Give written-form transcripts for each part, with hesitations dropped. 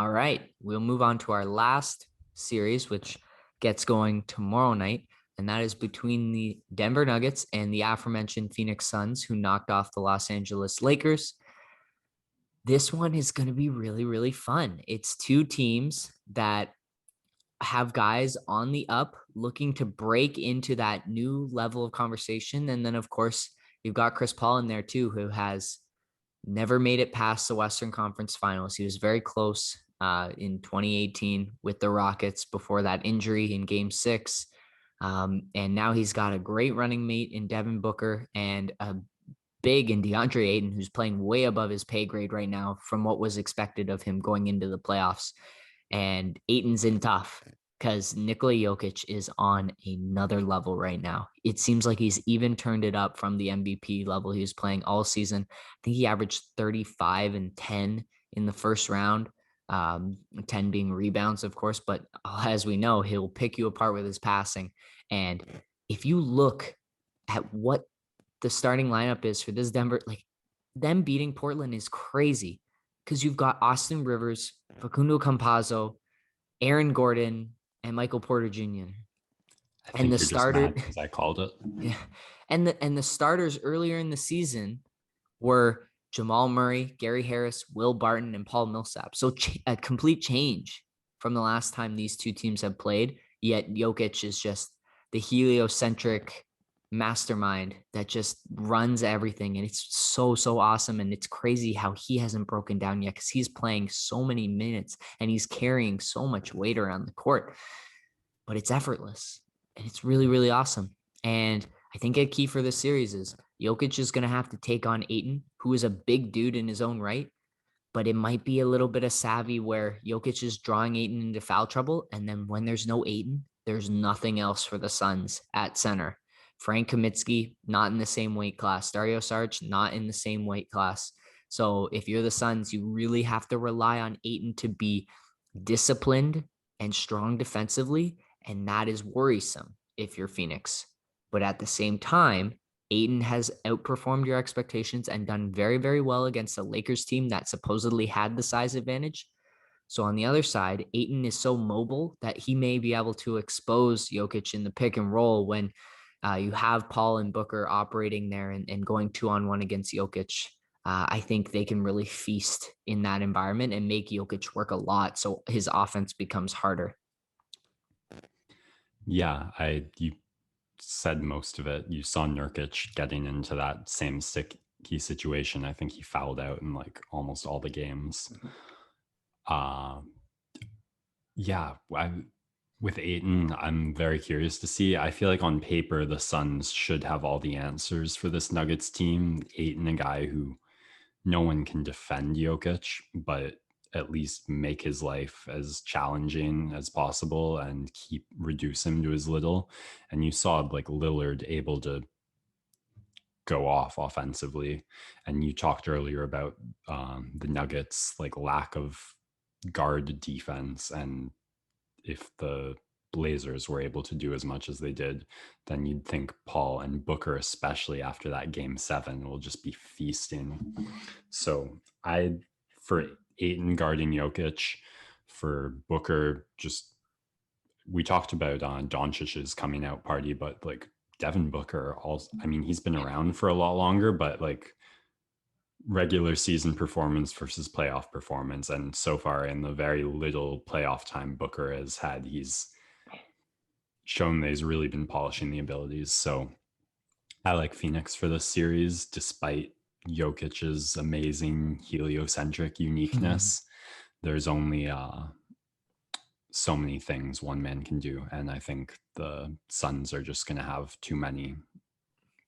All right, we'll move on to our last series, which gets going tomorrow night, and that is between the Denver Nuggets and the aforementioned Phoenix Suns, who knocked off the Los Angeles Lakers. This one is going to be really, really fun. It's two teams that have guys on the up looking to break into that new level of conversation. And then, of course, you've got Chris Paul in there too, who has never made it past the Western Conference Finals. He was very close in 2018 with the Rockets before that injury in Game 6. And now he's got a great running mate in Devin Booker and a big in DeAndre Ayton, who's playing way above his pay grade right now from what was expected of him going into the playoffs. And Ayton's in tough because Nikola Jokic is on another level right now. It seems like he's even turned it up from the MVP level he was playing all season. I think he averaged 35 and 10 in the first round, 10 being rebounds, of course. But as we know, he'll pick you apart with his passing. And if you look at what the starting lineup is for this Denver, like them beating Portland is crazy because you've got Austin Rivers, Facundo Campazzo, Aaron Gordon, and Michael Porter Jr. I And think the you're just starter, mad because I called it. yeah, and the starters earlier in the season were Jamal Murray, Gary Harris, Will Barton, and Paul Millsap. So a complete change from the last time these two teams have played. Yet Jokic is just the heliocentric mastermind that just runs everything. And it's so awesome. And it's crazy how he hasn't broken down yet because he's playing so many minutes and he's carrying so much weight around the court. But it's effortless and it's really, really awesome. And I think a key for this series is Jokic is going to have to take on Ayton, who is a big dude in his own right. But it might be a little bit of savvy where Jokic is drawing Ayton into foul trouble. And then when there's no Ayton, there's nothing else for the Suns at center. Frank Kaminsky, not in the same weight class. Dario Saric, not in the same weight class. So if you're the Suns, you really have to rely on Ayton to be disciplined and strong defensively. And that is worrisome if you're Phoenix. But at the same time, Ayton has outperformed your expectations and done very, very well against a Lakers team that supposedly had the size advantage. So on the other side, Ayton is so mobile that he may be able to expose Jokic in the pick and roll when you have Paul and Booker operating there and going 2-on-1 against Jokic. I think they can really feast in that environment and make Jokic work a lot so his offense becomes harder. Yeah, you said most of it. You saw Nurkic getting into that same sticky situation. I think he fouled out in like almost all the games. Yeah, with Ayton, I'm very curious to see. I feel like on paper, the Suns should have all the answers for this Nuggets team. Ayton, a guy who no one can defend Jokic, but at least make his life as challenging as possible and reduce him to as little. And you saw like Lillard able to go off offensively. And you talked earlier about the Nuggets like lack of guard defense, and if the Blazers were able to do as much as they did, then you'd think Paul and Booker, especially after that game 7, will just be feasting. So for Ayton guarding Jokic, for Booker, we talked about Doncic's coming out party, but like Devin Booker also, I mean, he's been around for a lot longer, but like regular season performance versus playoff performance, and so far in the very little playoff time Booker has had, he's shown that he's really been polishing the abilities. So I like Phoenix for this series despite Jokic's amazing heliocentric uniqueness. There's only so many things one man can do, and I think the Suns are just going to have too many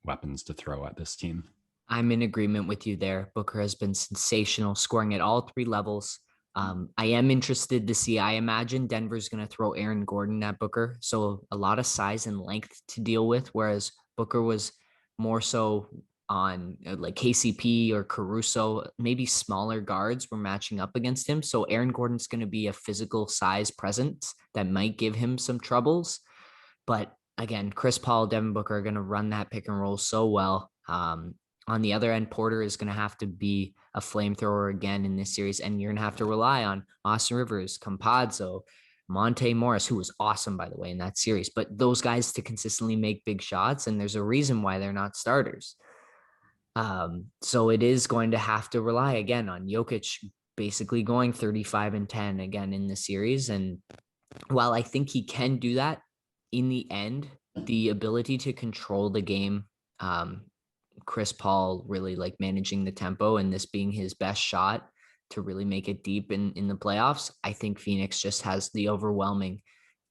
weapons to throw at this team. I'm in agreement with you there. Booker has been sensational, scoring at all 3 levels. I am interested to see. I imagine Denver's going to throw Aaron Gordon at Booker, so a lot of size and length to deal with, whereas Booker was more so on like KCP or Caruso, maybe smaller guards were matching up against him. So Aaron Gordon's going to be a physical size presence that might give him some troubles. But again, Chris Paul, Devin Booker are going to run that pick and roll so well. On the other end, Porter is going to have to be a flamethrower again in this series, and you're going to have to rely on Austin Rivers, Campazzo, Monte Morris, who was awesome, by the way, in that series. But those guys to consistently make big shots, and there's a reason why they're not starters. So it is going to have to rely again on Jokic basically going 35 and 10 again in the series. And while I think he can do that in the end, the ability to control the game, Chris Paul really like managing the tempo and this being his best shot to really make it deep in the playoffs, I think Phoenix just has the overwhelming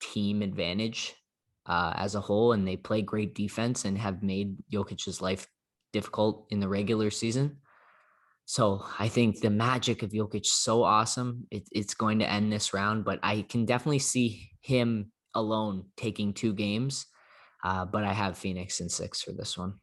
team advantage as a whole, and they play great defense and have made Jokic's life difficult in the regular season. So I think the magic of Jokic so awesome. It's going to end this round, but I can definitely see him alone taking 2 games. But I have Phoenix in 6 for this one.